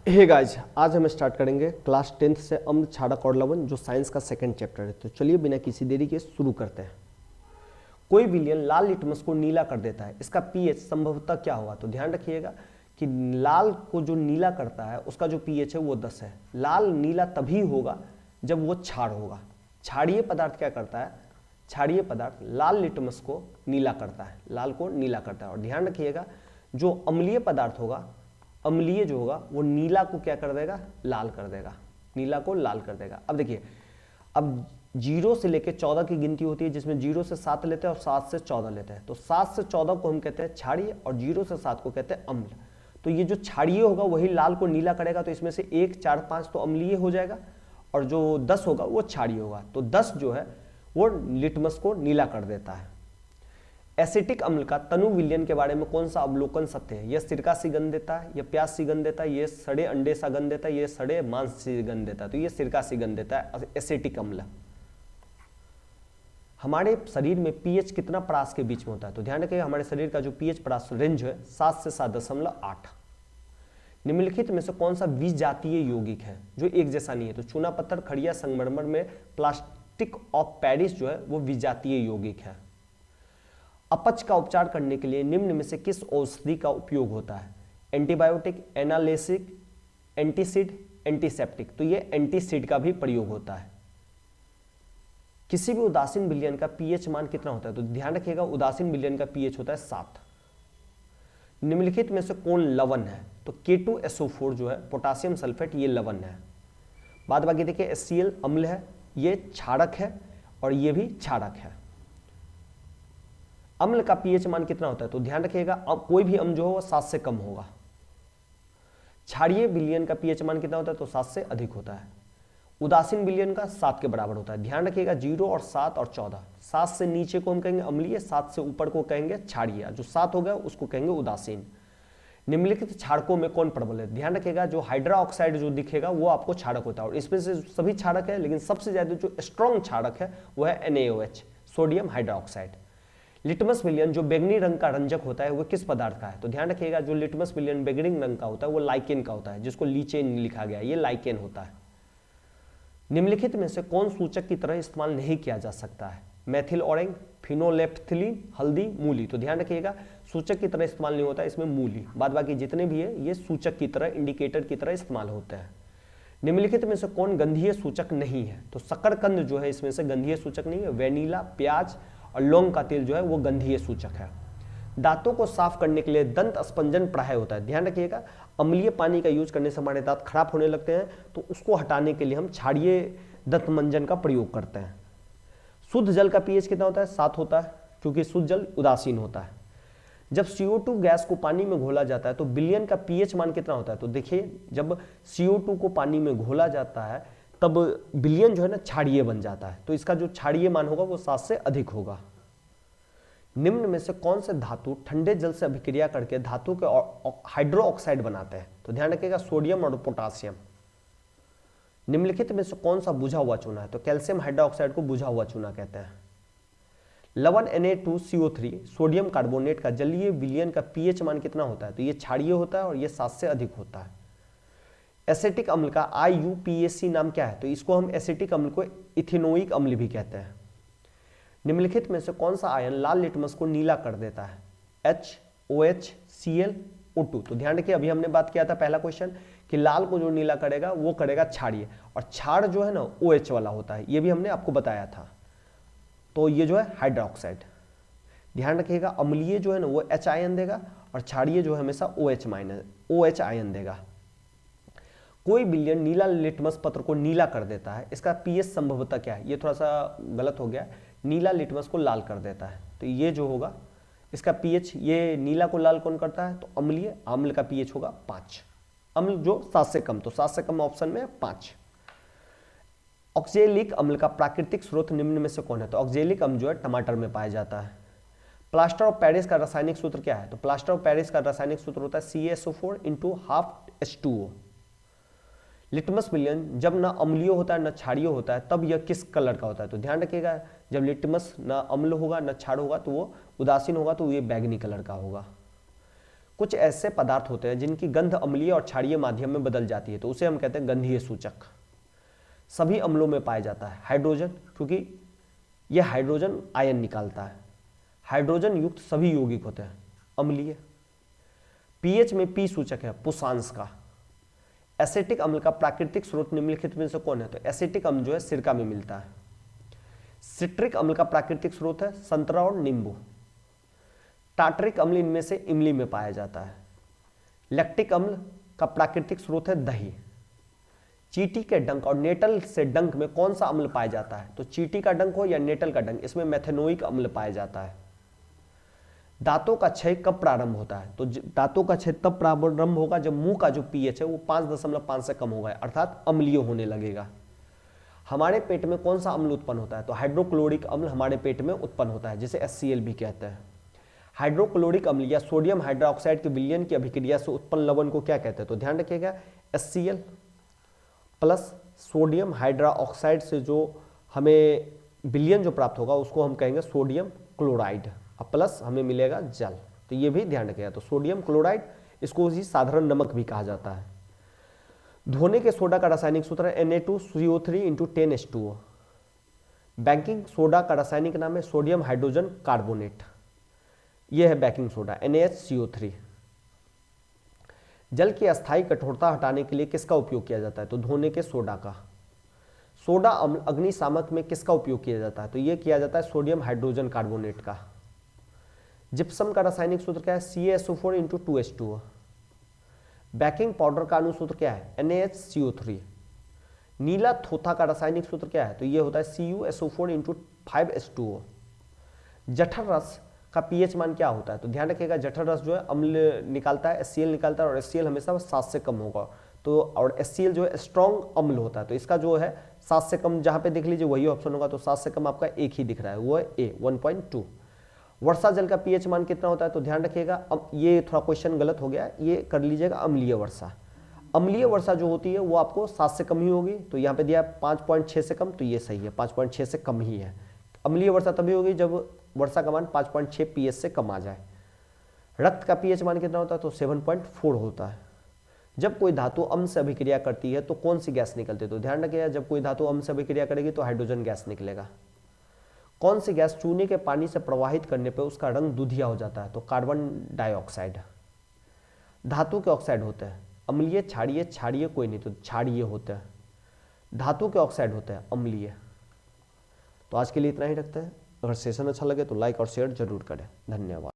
Hey guys, आज हम start करेंगे क्लास 10th से अम्ल क्षारक और लवण जो साइंस का सेकंड चैप्टर है। तो चलिए बिना किसी देरी के शुरू करते हैं। कोई विलयन लाल लिटमस को नीला कर देता है, इसका पीएच संभवतः क्या होगा? तो ध्यान रखिएगा कि लाल को जो नीला करता है उसका जो पीएच है वो 10 है। लाल नीला तभी होगा जब वो क्षार होगा। क्षारीय पदार्थ क्या करता है? क्षारीय पदार्थ लाल लिटमस को नीला करता है, लाल को नीला करता है। और ध्यान रखिएगा जो अम्लीय पदार्थ होगा, अम्लीय जो होगा वो नीला को क्या कर देगा? लाल कर देगा, नीला को लाल कर देगा। अब देखिए, अब 0 से लेकर 14 की गिनती होती है, जिसमें 0 से 7 लेते हैं और 7 से 14 लेते हैं। तो 7 से 14 को हम कहते हैं क्षारीय और 0 से 7 को कहते हैं अम्ल। तो ये जो क्षारीय होगा वही लाल को नीला करेगा। तो इसमें से 1, 4, 5 तो अम्लीय हो जाएगा और जो 10 होगा वो क्षारीय होगा। तो 10 जो है वो लिटमस को नीला कर देता है। एसिटिक अम्ल का तनु विलयन के बारे में कौन सा अवलोकन सत्य है? यह सिरका सी गंध देता है, यह प्याज सी गंध देता है, यह सड़े अंडे सा गंध देता है, यह सड़े मांस सी गंध देता है। तो यह सिरका सी गंध देता है एसिटिक अम्ल। हमारे शरीर में पीएच कितना परास के बीच में होता है? तो ध्यान रखिए हमारे शरीर का जो पीएच परास रेंज है 7 से 7.8। निम्नलिखित में से कौन सा विजातीय यौगिक है जो एक जैसा नहीं है? तो चूना पत्थर, खड़िया, संगमरमर में प्लास्टिक ऑफ पेरिस जो है वो विजातीय यौगिक है। अपच का उपचार करने के लिए निम्न में से किस औषधि का उपयोग होता है? Antibiotic, analgesic, antacid, antiseptic. तो ये एंटीसिड का भी प्रयोग होता है। किसी भी उदासीन विलयन का पीएच मान कितना होता है? तो ध्यान रखिएगा उदासीन विलयन का पीएच होता है 7। निम्नलिखित में से कौन लवण है? तो K2SO4 जो है पोटासियम सल्फेट, ये लवण है। बाद बाकी देखिए HCl अम्ल है, ये क्षारक है और ये भी क्षारक है। अम्ल का पीएच मान कितना होता है? तो ध्यान रखिएगा कोई भी अम्ल जो हो 7 से कम होगा। क्षारीय विलयन का पीएच मान कितना होता है? तो 7 से अधिक होता है। उदासीन विलयन का 7 के बराबर होता है। ध्यान रखिएगा 0 और 7 और 14, 7 से नीचे को हम कहेंगे अम्लीय, 7 से ऊपर को कहेंगे क्षारीय। जो 7 हो गया उसको कहेंगे उदासीन। निम्नलिखित क्षारकों में कौन प्रबल है? ध्यान रखिएगा जो हाइड्रा ऑक्साइड जो दिखेगा वो आपको क्षारक होता है और इसमें से सभी क्षारक है, लेकिन सबसे ज्यादा जो स्ट्रॉन्ग क्षारक है वो है NaOH, सोडियम हाइड्रोक्साइड। लिटमस विलयन जो बैंगनी रंग का रंजक होता है वो किस पदार्थ का है? तो ध्यान रखिएगा जो लिटमस विलयन बैंगनी रंग का होता है वो लाइकेन का होता है, जिसको लीचेन लिखा गया है, ये लाइकेन होता है। निम्नलिखित में से कौन सूचक की तरह इस्तेमाल नहीं किया जा सकता है? मेथिल ऑरेंज, फिनोलेफ्थिलीन, हल्दी, मूली। तो ध्यान रखिएगा सूचक की तरह इस्तेमाल नहीं होता है इसमें मूली, बाद बाकी जितने भी है ये सूचक की तरह, इंडिकेटर की तरह इस्तेमाल होते हैं। निम्नलिखित में से कौन गंधीय सूचक नहीं है? तो शकरकंद जो है इसमें से गंधीय सूचक नहीं है। वेनिला, प्याज और लौंग का तेल जो है वो गंधीय सूचक है। दांतों को साफ करने के लिए दंत स्पंजन प्राय होता है। ध्यान रखिएगा अम्लीय पानी का यूज करने से हमारे दांत खराब होने लगते हैं, तो उसको हटाने के लिए हम क्षारीय दंत मंजन का प्रयोग करते हैं। शुद्ध जल का पीएच कितना होता है? 7 होता है, क्योंकि शुद्ध जल उदासीन होता है। जब CO2 गैस को पानी में घोला जाता है तो विलयन का पीएच मान कितना होता है? तो देखिए जब CO2 को पानी में घोला जाता है तब विलयन जो है ना क्षारीय बन जाता है, तो इसका जो क्षारीय मान होगा वो 7 से अधिक होगा। निम्न में से कौन से धातु ठंडे जल से अभिक्रिया करके धातु के हाइड्रो ऑक्साइड बनाते हैं? तो ध्यान रखिएगा सोडियम और पोटासियम। निम्नलिखित में से कौन सा बुझा हुआ चूना है? तो कैल्शियम हाइड्रोक्साइड को बुझा हुआ चूना कहते हैं। लवण Na2CO3 सोडियम कार्बोनेट का जलीय विलयन का पीएच मान कितना होता है? तो ये क्षारीय होता है और ये 7 से अधिक होता है। एसिटिक अम्ल का IUPAC नाम क्या है? तो इसको हम एसिटिक अम्ल को इथेनोइक अम्ल भी कहते हैं। निम्नलिखित में से कौन सा आयन लाल लिटमस को नीला कर देता है? H, OH, Cl, O2। तो ध्यान रखिए अभी हमने बात किया था पहला क्वेश्चन कि लाल को जो नीला करेगा वो करेगा क्षारीय, और क्षार जो है ना OH वाला होता है, ये भी हमने आपको बताया था। तो ये जो है हाइड्रोक्साइड। ध्यान रखिएगा अम्लीय जो है ना वो H आयन देगा और क्षारीय जो है हमेशा OH आयन देगा। कोई विलयन नीला लिटमस पत्र को नीला कर देता है, इसका पीएच संभवतः क्या है? ये थोड़ा सा गलत हो गया, नीला लिटमस को लाल कर देता है, तो ये जो होगा इसका पीएच, ये नीला को लाल कौन करता है? तो अम्लीय, अम्ल का पीएच होगा 5। अम्ल जो 7 से कम, तो 7 से कम ऑप्शन में 5। ऑक्जेलिक अम्ल का प्राकृतिक स्रोत निम्न में से कौन है? तो ऑक्जेलिक अम्ल जो है टमाटर में पाया जाता है। प्लास्टर ऑफ पेरिस का रासायनिक सूत्र क्या है? तो प्लास्टर ऑफ पेरिस का रासायनिक सूत्र होता है CaSO4 × ½ H2O। लिटमस विलयन जब ना अम्लीय होता है ना क्षारीय होता है तब यह किस कलर का होता है? तो ध्यान रखिएगा जब लिटमस ना अम्ल होगा ना क्षार होगा तो वो उदासीन होगा, तो ये बैगनी कलर का होगा। कुछ ऐसे पदार्थ होते हैं जिनकी गंध अम्लीय और क्षारीय माध्यम में बदल जाती है, तो उसे हम कहते हैं गंधीय सूचक। सभी अम्लों में पाया जाता है। हाइड्रोजन, क्योंकि यह हाइड्रोजन आयन निकालता है। हाइड्रोजन युक्त सभी यौगिक होते हैं अम्लीय। पीएच में पी सूचक है पुषांश का। एसिटिक अम्ल का प्राकृतिक स्रोत निम्नलिखित में से कौन है? तो एसिटिक अम्ल जो है सिरका में मिलता है। सिट्रिक अम्ल का प्राकृतिक स्रोत है संतरा और नींबू। टार्टरिक अम्ल इनमें से इमली में पाया जाता है। लैक्टिक अम्ल का प्राकृतिक स्रोत है दही। चींटी के डंक और नेटल से डंक में कौन सा अम्ल पाया जाता है? तो चींटी का डंक हो या नेटल का डंक, इसमें मेथेनोइक अम्ल पाया जाता है। दांतों का क्षय कब प्रारंभ होता है? तो दांतों का क्षय तब प्रारंभ होगा जब मुंह का जो पीएच है वो 5.5 से कम होगा, अर्थात अम्लीय होने लगेगा। हमारे पेट में कौन सा अम्ल उत्पन्न होता है? तो हाइड्रोक्लोरिक अम्ल हमारे पेट में उत्पन्न होता है, जिसे HCl भी कहते हैं। हाइड्रोक्लोरिक अम्ल या सोडियम हाइड्रोक्साइड के विलयन की अभिक्रिया से उत्पन्न लवण को क्या कहते हैं? तो ध्यान रखिएगा HCl प्लस सोडियम हाइड्रोक्साइड से जो हमें विलयन जो प्राप्त होगा उसको हम कहेंगे सोडियम क्लोराइड, और प्लस हमें मिलेगा जल। तो ये भी ध्यान रखिएगा। तो सोडियम क्लोराइड, इसको ही साधारण नमक भी कहा जाता है। धोने के सोडा का रासायनिक सूत्र है Na2CO3 × 10H2O। बेकिंग सोडा का रासायनिक नाम है सोडियम हाइड्रोजन कार्बोनेट। यह है बेकिंग सोडा NaHCO3। जल की अस्थायी कठोरता हटाने के लिए किसका उपयोग किया जाता है? तो धोने के सोडा का। सोडा अम्ल अग्निशामक में किसका उपयोग किया जाता है? तो यह किया जाता है सोडियम हाइड्रोजन कार्बोनेट का। जिप्सम का रासायनिक सूत्र क्या है? CaSO4 × 2H2O। बेकिंग पाउडर का अनुसूत्र क्या है? NaHCO3। नीला थोथा का रासायनिक सूत्र क्या है? तो यह होता है CuSO4 × 5H2O। जठर रस का पीएच मान क्या होता है? तो ध्यान रखिएगा जठर रस जो है अम्ल निकालता है, HCl निकालता है, और HCl हमेशा 7 से कम होगा। तो और HCl जो है स्ट्रॉन्ग अम्ल होता है, तो इसका जो है 7 से कम, जहां पे देख लीजिए वही ऑप्शन होगा। तो 7 से कम आपका एक ही दिख रहा है, वो है A 1.2। वर्षा जल का पीएच मान कितना होता है? तो ध्यान रखिएगा, अब ये थोड़ा क्वेश्चन गलत हो गया, ये कर लीजिएगा अम्लीय वर्षा। अम्लीय वर्षा जो होती है वो आपको 7 से कम ही होगी। तो यहाँ पे दिया 5.6 से कम, तो ये सही है, 5.6 से कम ही है। अम्लीय वर्षा तभी होगी जब वर्षा का मान 5.6 pH से कम आ जाए। रक्त का पीएच मान कितना होता है? तो 7.4 होता है। जब कोई धातु अम्ल से अभिक्रिया करती है तो कौन सी गैस निकलती है? तो ध्यान रखिएगा जब कोई धातु अम्ल से अभिक्रिया करेगी तो हाइड्रोजन गैस निकलेगा। कौन सी गैस चूने के पानी से प्रवाहित करने पर उसका रंग दूधिया हो जाता है? तो कार्बन डाइऑक्साइड। धातु के ऑक्साइड होते हैं अम्लीय, क्षारीय, क्षारीय कोई नहीं, तो क्षारीय होते हैं। धातु के ऑक्साइड होते हैं अम्लीय। तो आज के लिए इतना ही रखते हैं। अगर सेशन अच्छा लगे तो लाइक और शेयर जरूर करें। धन्यवाद।